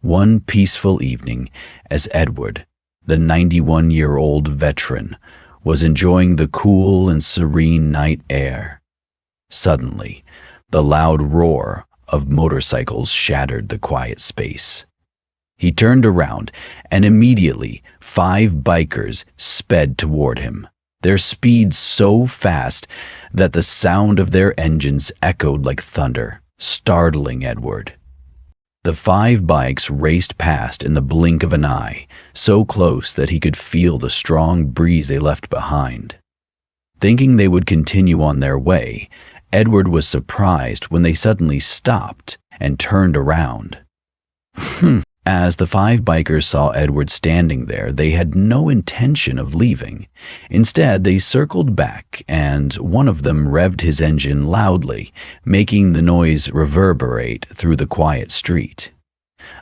One peaceful evening, as Edward, the 91-year-old veteran, was enjoying the cool and serene night air, suddenly, the loud roar of motorcycles shattered the quiet space. He turned around, and immediately 5 bikers sped toward him, their speed so fast that the sound of their engines echoed like thunder, startling Edward. The 5 bikes raced past in the blink of an eye, so close that he could feel the strong breeze they left behind. Thinking they would continue on their way, Edward was surprised when they suddenly stopped and turned around. As the 5 bikers saw Edward standing there, they had no intention of leaving. Instead, they circled back, and one of them revved his engine loudly, making the noise reverberate through the quiet street.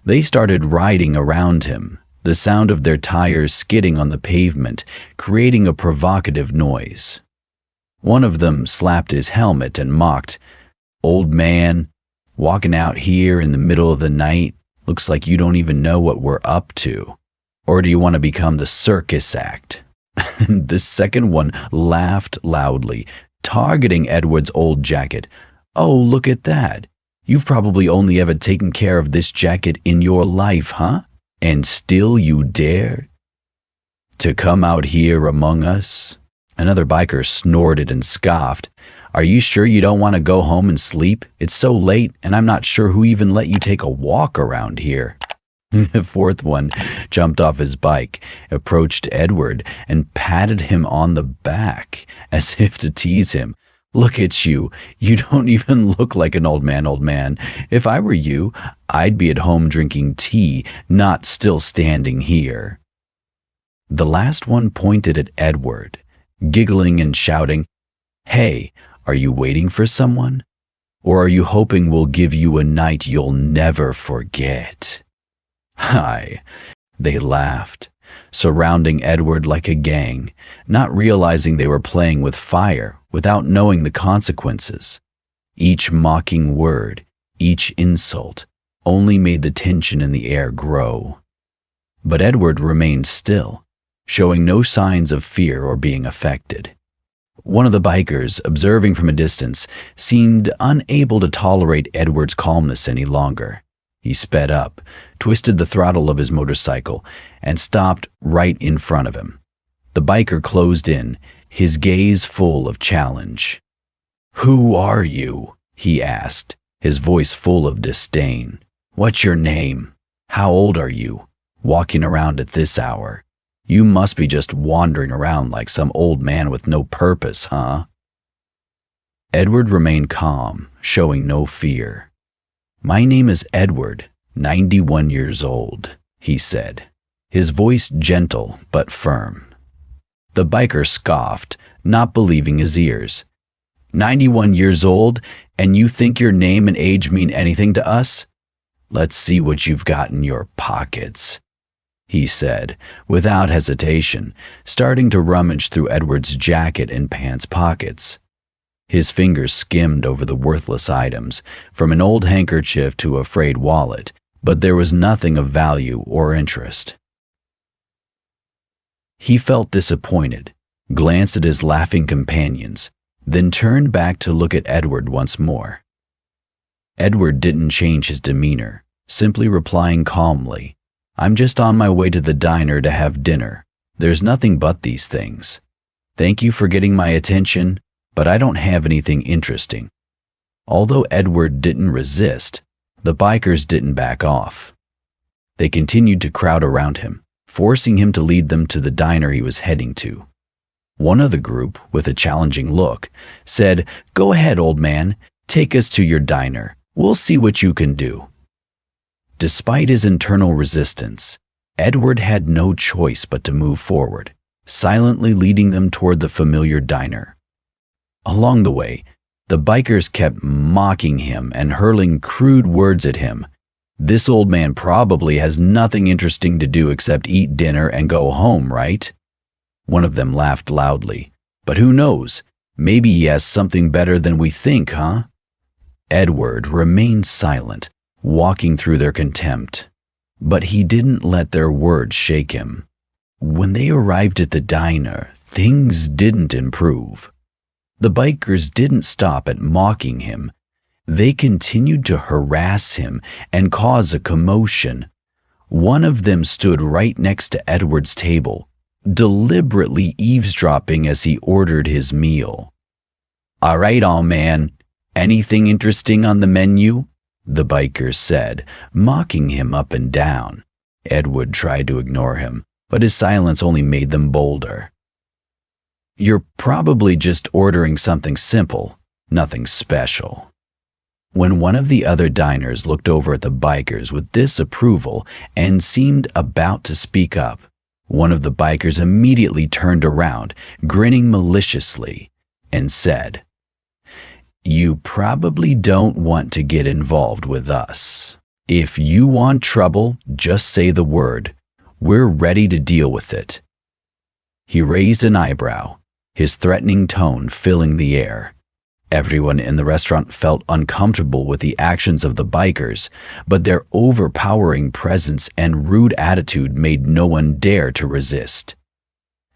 They started riding around him, the sound of their tires skidding on the pavement, creating a provocative noise. One of them slapped his helmet and mocked, "Old man, walking out here in the middle of the night? Looks like you don't even know what we're up to. Or do you want to become the circus act?" The second one laughed loudly, targeting Edward's old jacket. "Oh, look at that. You've probably only ever taken care of this jacket in your life, huh? And still you dare to come out here among us?" Another biker snorted and scoffed. "Are you sure you don't want to go home and sleep? It's so late, and I'm not sure who even let you take a walk around here." The fourth one jumped off his bike, approached Edward, and patted him on the back, as if to tease him. "Look at you. You don't even look like an old man. If I were you, I'd be at home drinking tea, not still standing here." The last one pointed at Edward, giggling and shouting, "Hey, are you waiting for someone? Or are you hoping we'll give you a night you'll never forget?" "Hi," they laughed, surrounding Edward like a gang, not realizing they were playing with fire without knowing the consequences. Each mocking word, each insult, only made the tension in the air grow. But Edward remained still, showing no signs of fear or being affected. One of the bikers, observing from a distance, seemed unable to tolerate Edward's calmness any longer. He sped up, twisted the throttle of his motorcycle, and stopped right in front of him. The biker closed in, his gaze full of challenge. "Who are you?" he asked, his voice full of disdain. "What's your name? How old are you? Walking around at this hour? You must be just wandering around like some old man with no purpose, huh?" Edward remained calm, showing no fear. "My name is Edward, 91 years old," he said, his voice gentle but firm. The biker scoffed, not believing his ears. 91 years old, and you think your name and age mean anything to us? Let's see what you've got in your pockets," he said, without hesitation, starting to rummage through Edward's jacket and pants pockets. His fingers skimmed over the worthless items, from an old handkerchief to a frayed wallet, but there was nothing of value or interest. He felt disappointed, glanced at his laughing companions, then turned back to look at Edward once more. Edward didn't change his demeanor, simply replying calmly, "I'm just on my way to the diner to have dinner. There's nothing but these things. Thank you for getting my attention, but I don't have anything interesting." Although Edward didn't resist, the bikers didn't back off. They continued to crowd around him, forcing him to lead them to the diner he was heading to. One of the group, with a challenging look, said, "Go ahead, old man. Take us to your diner. We'll see what you can do." Despite his internal resistance, Edward had no choice but to move forward, silently leading them toward the familiar diner. Along the way, the bikers kept mocking him and hurling crude words at him. "This old man probably has nothing interesting to do except eat dinner and go home, right?" One of them laughed loudly. "But who knows? Maybe he has something better than we think, huh?" Edward remained silent, walking through their contempt. But he didn't let their words shake him. When they arrived at the diner, things didn't improve. The bikers didn't stop at mocking him. They continued to harass him and cause a commotion. One of them stood right next to Edward's table, deliberately eavesdropping as he ordered his meal. "All right, all man, anything interesting on the menu?" the biker said, mocking him up and down. Edward tried to ignore him, but his silence only made them bolder. "You're probably just ordering something simple, nothing special." When one of the other diners looked over at the bikers with disapproval and seemed about to speak up, one of the bikers immediately turned around, grinning maliciously, and said, "You probably don't want to get involved with us. If you want trouble, just say the word. We're ready to deal with it." He raised an eyebrow, his threatening tone filling the air. Everyone in the restaurant felt uncomfortable with the actions of the bikers, but their overpowering presence and rude attitude made no one dare to resist.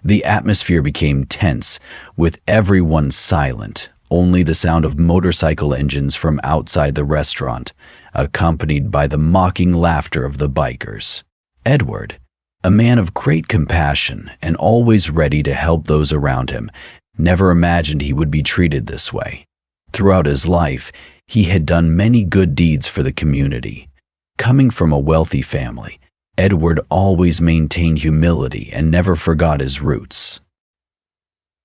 The atmosphere became tense, with everyone silent, only the sound of motorcycle engines from outside the restaurant, accompanied by the mocking laughter of the bikers. Edward, a man of great compassion and always ready to help those around him, never imagined he would be treated this way. Throughout his life, he had done many good deeds for the community. Coming from a wealthy family, Edward always maintained humility and never forgot his roots.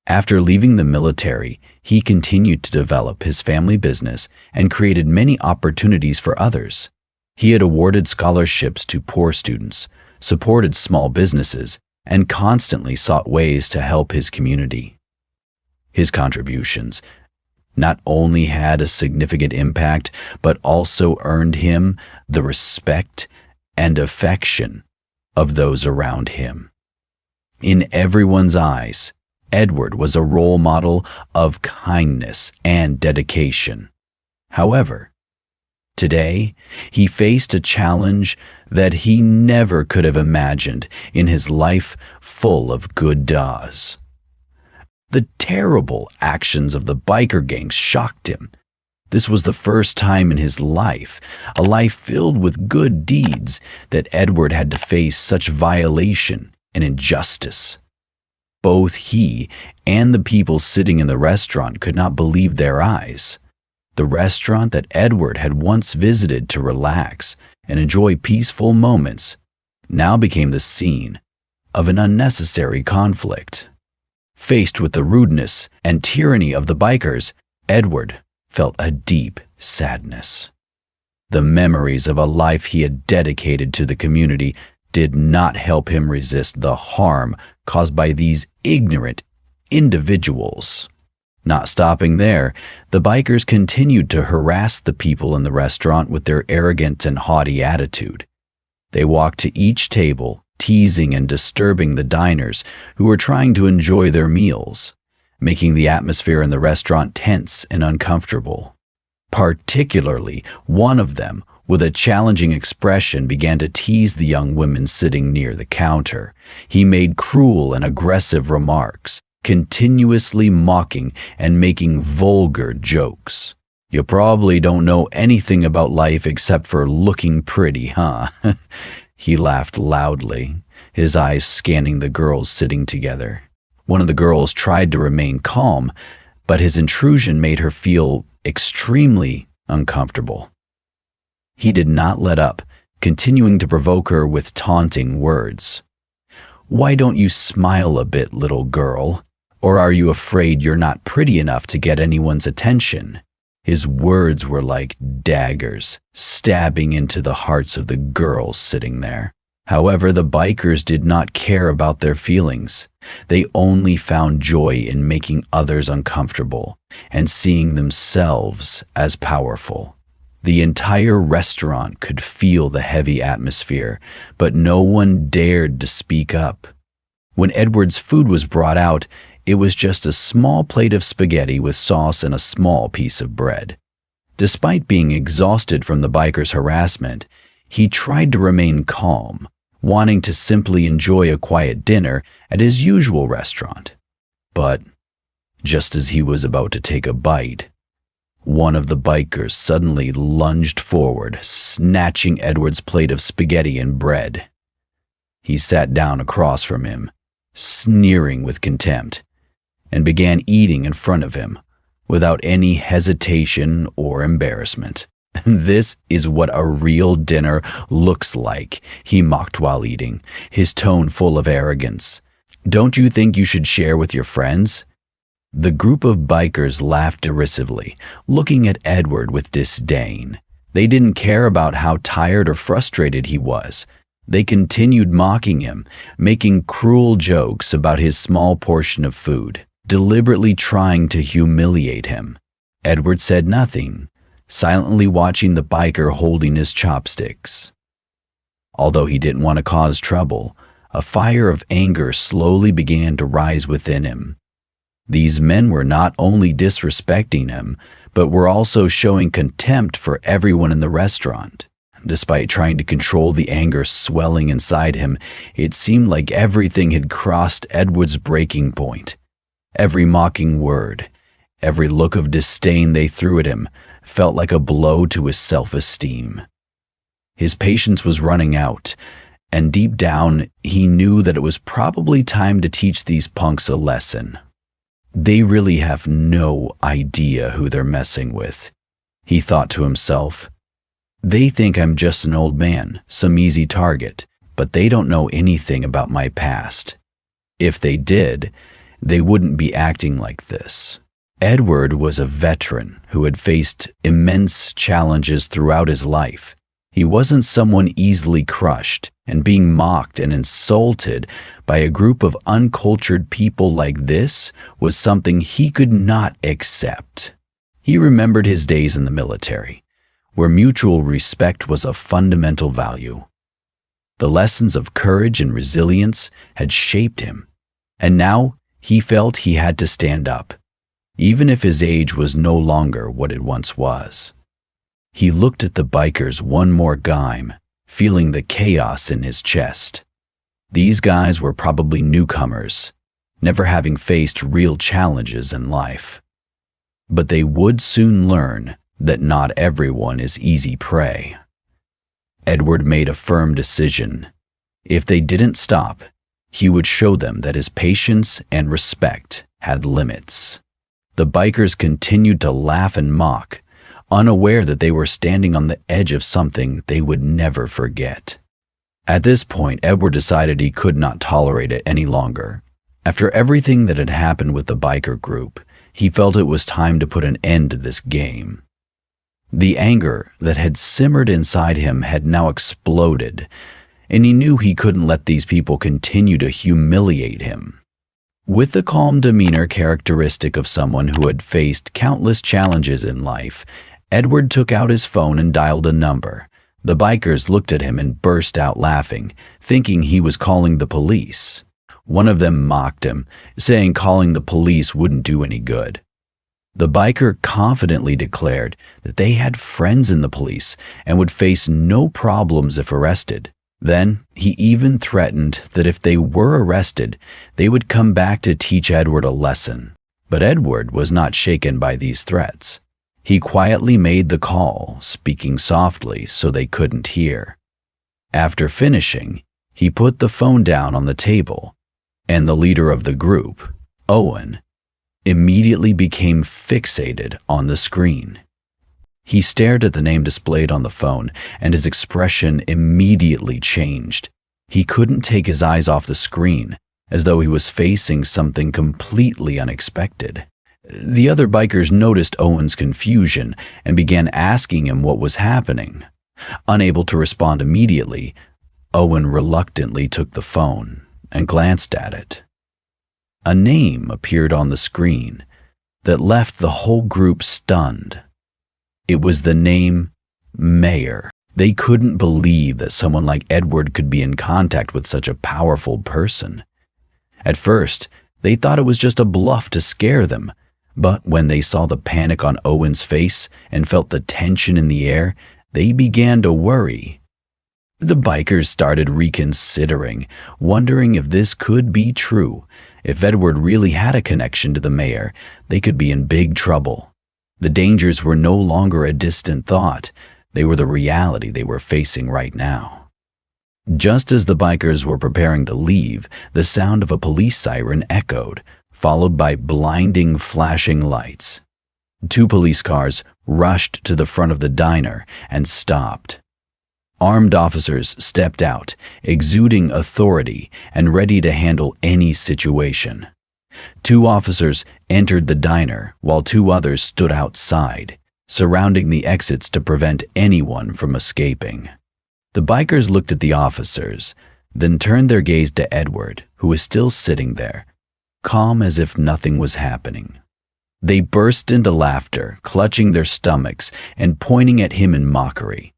After leaving the military, he continued to develop his family business and created many opportunities for others. He had awarded scholarships to poor students, supported small businesses, and constantly sought ways to help his community. His contributions not only had a significant impact, but also earned him the respect and affection of those around him. In everyone's eyes, Edward was a role model of kindness and dedication. However, today, he faced a challenge that he never could have imagined in his life full of good deeds. The terrible actions of the biker gangs shocked him. This was the first time in his life, a life filled with good deeds, that Edward had to face such violation and injustice. Both he and the people sitting in the restaurant could not believe their eyes. The restaurant that Edward had once visited to relax and enjoy peaceful moments now became the scene of an unnecessary conflict. Faced with the rudeness and tyranny of the bikers, Edward felt a deep sadness. The memories of a life he had dedicated to the community did not help him resist the harm caused by these ignorant individuals. Not stopping there, the bikers continued to harass the people in the restaurant with their arrogant and haughty attitude. They walked to each table, teasing and disturbing the diners who were trying to enjoy their meals, making the atmosphere in the restaurant tense and uncomfortable. Particularly, one of them, with a challenging expression, began to tease the young women sitting near the counter. He made cruel and aggressive remarks, continuously mocking and making vulgar jokes. "You probably don't know anything about life except for looking pretty, huh?" He laughed loudly, his eyes scanning the girls sitting together. One of the girls tried to remain calm, but his intrusion made her feel extremely uncomfortable. He did not let up, continuing to provoke her with taunting words. "Why don't you smile a bit, little girl? Or are you afraid you're not pretty enough to get anyone's attention?" His words were like daggers, stabbing into the hearts of the girls sitting there. However, the bikers did not care about their feelings. They only found joy in making others uncomfortable and seeing themselves as powerful. The entire restaurant could feel the heavy atmosphere, but no one dared to speak up. When Edward's food was brought out, it was just a small plate of spaghetti with sauce and a small piece of bread. Despite being exhausted from the bikers' harassment, He tried to remain calm, wanting to simply enjoy a quiet dinner at his usual restaurant. But just as he was about to take a bite, one of the bikers suddenly lunged forward, snatching Edward's plate of spaghetti and bread. He sat down across from him, sneering with contempt, and began eating in front of him, without any hesitation or embarrassment. "This is what a real dinner looks like," he mocked while eating, his tone full of arrogance. "Don't you think you should share with your friends?" The group of bikers laughed derisively, looking at Edward with disdain. They didn't care about how tired or frustrated he was. They continued mocking him, making cruel jokes about his small portion of food, deliberately trying to humiliate him. Edward said nothing, silently watching the biker holding his chopsticks. Although he didn't want to cause trouble, a fire of anger slowly began to rise within him. These men were not only disrespecting him, but were also showing contempt for everyone in the restaurant. Despite trying to control the anger swelling inside him, it seemed like everything had crossed Edward's breaking point. Every mocking word, every look of disdain they threw at him felt like a blow to his self-esteem. His patience was running out, and deep down he knew that it was probably time to teach these punks a lesson. They really have no idea who they're messing with, he thought to himself. They think I'm just an old man, some easy target, but they don't know anything about my past. If they did, they wouldn't be acting like this. Edward was a veteran who had faced immense challenges throughout his life. He wasn't someone easily crushed, and being mocked and insulted by a group of uncultured people like this was something he could not accept. He remembered his days in the military, where mutual respect was a fundamental value. The lessons of courage and resilience had shaped him, and now he felt he had to stand up, even if his age was no longer what it once was. He looked at the bikers one more time, feeling the chaos in his chest. These guys were probably newcomers, never having faced real challenges in life. But they would soon learn that not everyone is easy prey. Edward made a firm decision. If they didn't stop, he would show them that his patience and respect had limits. The bikers continued to laugh and mock, unaware that they were standing on the edge of something they would never forget. At this point, Edward decided he could not tolerate it any longer. After everything that had happened with the biker group, he felt it was time to put an end to this game. The anger that had simmered inside him had now exploded, and he knew he couldn't let these people continue to humiliate him. With the calm demeanor characteristic of someone who had faced countless challenges in life, Edward took out his phone and dialed a number. The bikers looked at him and burst out laughing, thinking he was calling the police. One of them mocked him, saying calling the police wouldn't do any good. The biker confidently declared that they had friends in the police and would face no problems if arrested. Then he even threatened that if they were arrested, they would come back to teach Edward a lesson. But Edward was not shaken by these threats. He quietly made the call, speaking softly so they couldn't hear. After finishing, he put the phone down on the table, and the leader of the group, Owen, immediately became fixated on the screen. He stared at the name displayed on the phone, and his expression immediately changed. He couldn't take his eyes off the screen, as though he was facing something completely unexpected. The other bikers noticed Owen's confusion and began asking him what was happening. Unable to respond immediately, Owen reluctantly took the phone and glanced at it. A name appeared on the screen that left the whole group stunned. It was the name Mayor. They couldn't believe that someone like Edward could be in contact with such a powerful person. At first, they thought it was just a bluff to scare them, but when they saw the panic on Owen's face and felt the tension in the air, they began to worry. The bikers started reconsidering, wondering if this could be true. If Edward really had a connection to the mayor, they could be in big trouble. The dangers were no longer a distant thought. They were the reality they were facing right now. Just as the bikers were preparing to leave, the sound of a police siren echoed, followed by blinding flashing lights. 2 police cars rushed to the front of the diner and stopped. Armed officers stepped out, exuding authority and ready to handle any situation. 2 officers entered the diner while 2 others stood outside, surrounding the exits to prevent anyone from escaping. The bikers looked at the officers, then turned their gaze to Edward, who was still sitting there, calm as if nothing was happening. They burst into laughter, clutching their stomachs and pointing at him in mockery.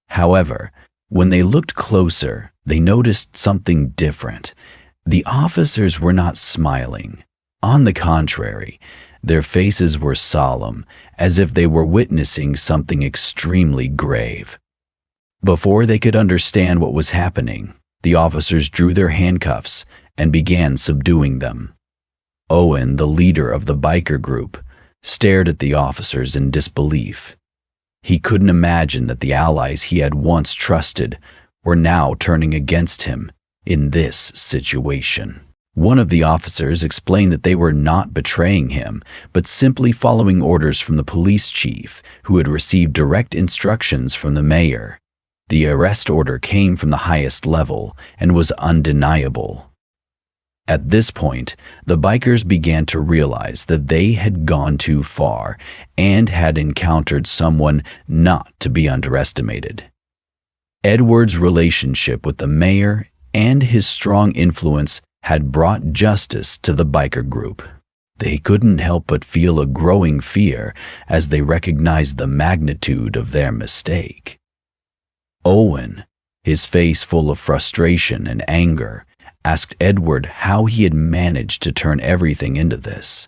However, when they looked closer, they noticed something different. The officers were not smiling. On the contrary, their faces were solemn, as if they were witnessing something extremely grave. Before they could understand what was happening, the officers drew their handcuffs and began subduing them. Owen, the leader of the biker group, stared at the officers in disbelief. He couldn't imagine that the allies he had once trusted were now turning against him in this situation. One of the officers explained that they were not betraying him, but simply following orders from the police chief, who had received direct instructions from the mayor. The arrest order came from the highest level and was undeniable. At this point, the bikers began to realize that they had gone too far and had encountered someone not to be underestimated. Edward's relationship with the mayor and his strong influence had brought justice to the biker group. They couldn't help but feel a growing fear as they recognized the magnitude of their mistake. Owen, his face full of frustration and anger, asked Edward how he had managed to turn everything into this.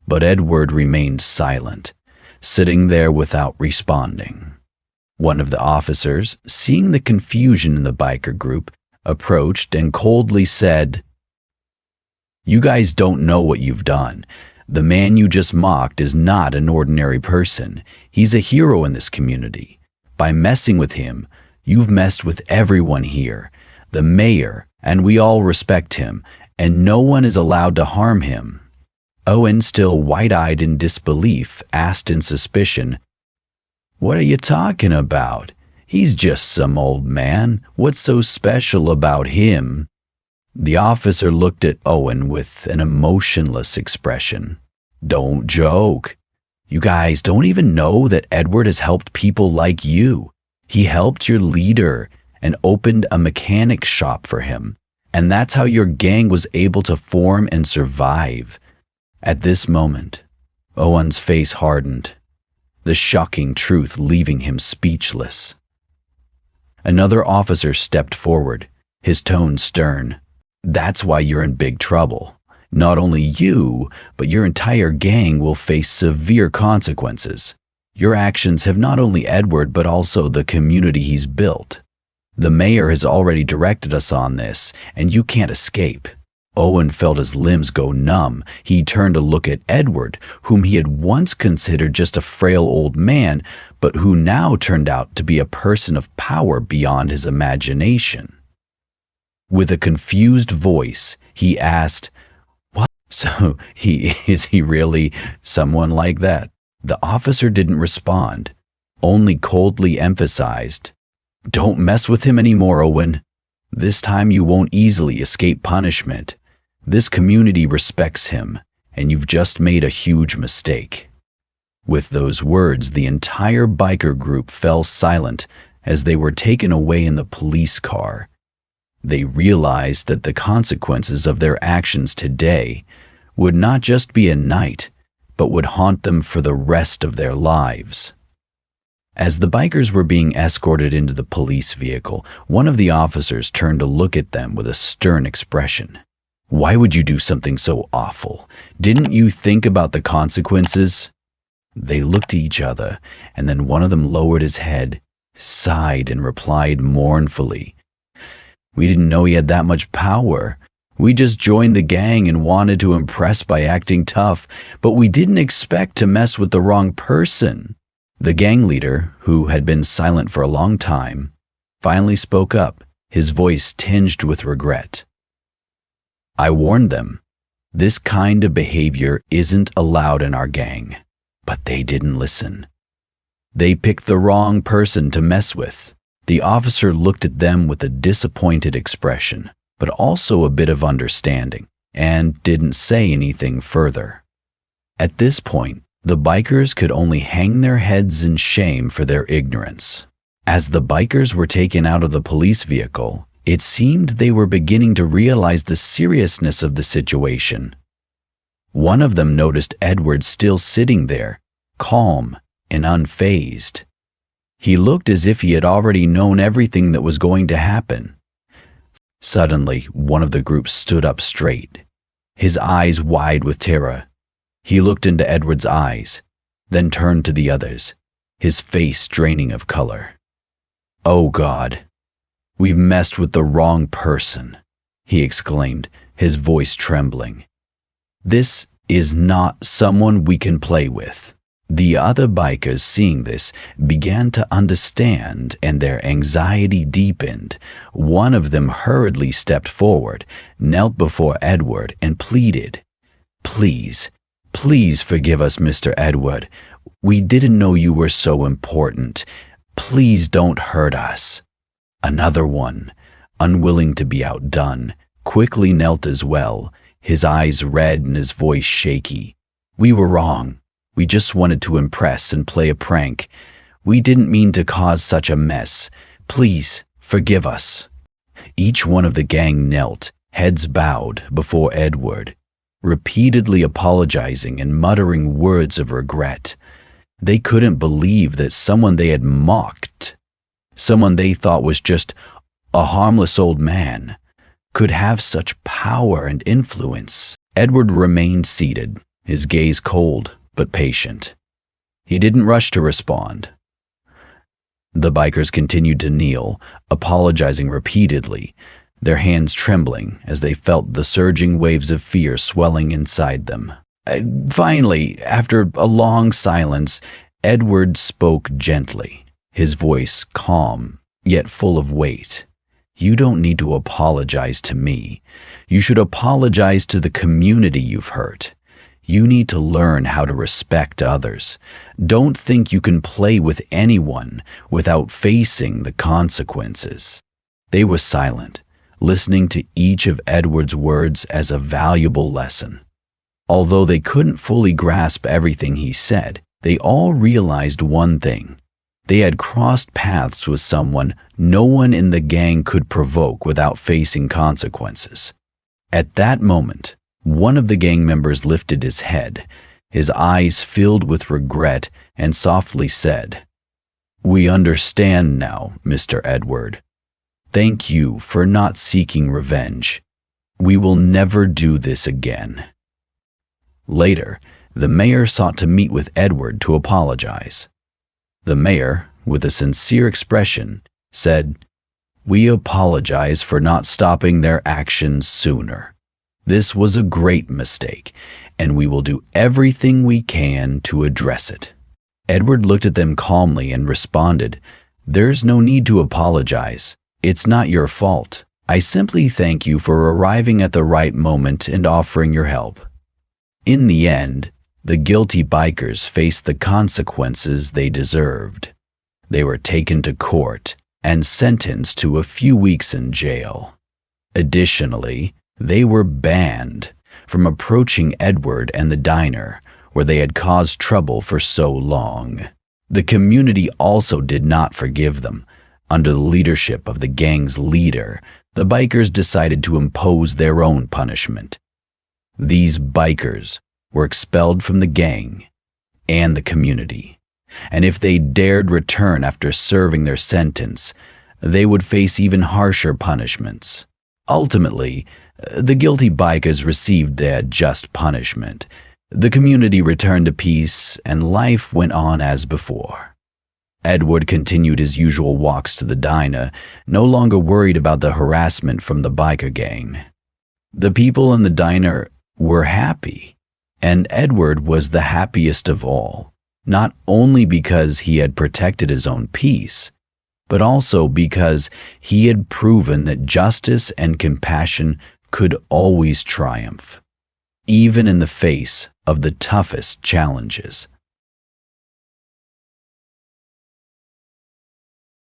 But Edward remained silent, sitting there without responding. One of the officers, seeing the confusion in the biker group, approached and coldly said, "You guys don't know what you've done. The man you just mocked is not an ordinary person. He's a hero in this community. By messing with him, you've messed with everyone here. The mayor, and we all respect him, and no one is allowed to harm him." Owen, still wide-eyed in disbelief, asked in suspicion, "What are you talking about? He's just some old man. What's so special about him?" The officer looked at Owen with an emotionless expression. "Don't joke. You guys don't even know that Edward has helped people like you. He helped your leader and opened a mechanic shop for him, and that's how your gang was able to form and survive." At this moment, Owen's face hardened, the shocking truth leaving him speechless. Another officer stepped forward, his tone stern. "That's why you're in big trouble. Not only you, but your entire gang will face severe consequences. Your actions have not only Edward, but also the community he's built. The mayor has already directed us on this, and you can't escape." Owen felt his limbs go numb. He turned to look at Edward, whom he had once considered just a frail old man, but who now turned out to be a person of power beyond his imagination. With a confused voice, he asked, "What? So is he really someone like that?" The officer didn't respond, only coldly emphasized, "Don't mess with him anymore, Owen. This time you won't easily escape punishment. This community respects him, and you've just made a huge mistake." With those words, the entire biker group fell silent as they were taken away in the police car. They realized that the consequences of their actions today would not just be a night, but would haunt them for the rest of their lives. As the bikers were being escorted into the police vehicle, one of the officers turned to look at them with a stern expression. "Why would you do something so awful? Didn't you think about the consequences?" They looked at each other, and then one of them lowered his head, sighed and replied mournfully, "We didn't know he had that much power. We just joined the gang and wanted to impress by acting tough, but we didn't expect to mess with the wrong person." The gang leader, who had been silent for a long time, finally spoke up, his voice tinged with regret. "I warned them. This kind of behavior isn't allowed in our gang, but they didn't listen. They picked the wrong person to mess with." The officer looked at them with a disappointed expression, but also a bit of understanding, and didn't say anything further. At this point, the bikers could only hang their heads in shame for their ignorance. As the bikers were taken out of the police vehicle, it seemed they were beginning to realize the seriousness of the situation. One of them noticed Edward still sitting there, calm and unfazed. He looked as if he had already known everything that was going to happen. Suddenly, one of the group stood up straight, his eyes wide with terror. He looked into Edward's eyes, then turned to the others, his face draining of color. "Oh God, we've messed with the wrong person," he exclaimed, his voice trembling. "This is not someone we can play with." The other bikers, seeing this, began to understand, and their anxiety deepened. One of them hurriedly stepped forward, knelt before Edward, and pleaded, "Please, please forgive us, Mr. Edward. We didn't know you were so important. Please don't hurt us." Another one, unwilling to be outdone, quickly knelt as well, his eyes red and his voice shaky. "We were wrong. We just wanted to impress and play a prank. We didn't mean to cause such a mess. Please forgive us." Each one of the gang knelt, heads bowed, before Edward, repeatedly apologizing and muttering words of regret. They couldn't believe that someone they had mocked, someone they thought was just a harmless old man, could have such power and influence. Edward remained seated, his gaze cold but patient. He didn't rush to respond. The bikers continued to kneel, apologizing repeatedly, their hands trembling as they felt the surging waves of fear swelling inside them. Finally, after a long silence, Edward spoke gently, his voice calm, yet full of weight. "You don't need to apologize to me. You should apologize to the community you've hurt. You need to learn how to respect others. Don't think you can play with anyone without facing the consequences." They were silent, listening to each of Edward's words as a valuable lesson. Although they couldn't fully grasp everything he said, they all realized one thing. They had crossed paths with someone no one in the gang could provoke without facing consequences. At that moment, one of the gang members lifted his head, his eyes filled with regret, and softly said, "We understand now, Mr. Edward. Thank you for not seeking revenge. We will never do this again." Later, the mayor sought to meet with Edward to apologize. The mayor, with a sincere expression, said, "We apologize for not stopping their actions sooner. This was a great mistake, and we will do everything we can to address it." Edward looked at them calmly and responded, "There's no need to apologize. It's not your fault. I simply thank you for arriving at the right moment and offering your help." In the end, the guilty bikers faced the consequences they deserved. They were taken to court and sentenced to a few weeks in jail. Additionally, they were banned from approaching Edward and the diner where they had caused trouble for so long. The community also did not forgive them. Under the leadership of the gang's leader, the bikers decided to impose their own punishment. These bikers were expelled from the gang and the community, and if they dared return after serving their sentence, they would face even harsher punishments. Ultimately, the guilty bikers received their just punishment. The community returned to peace, and life went on as before. Edward continued his usual walks to the diner, no longer worried about the harassment from the biker gang. The people in the diner were happy, and Edward was the happiest of all, not only because he had protected his own peace, but also because he had proven that justice and compassion could always triumph, even in the face of the toughest challenges.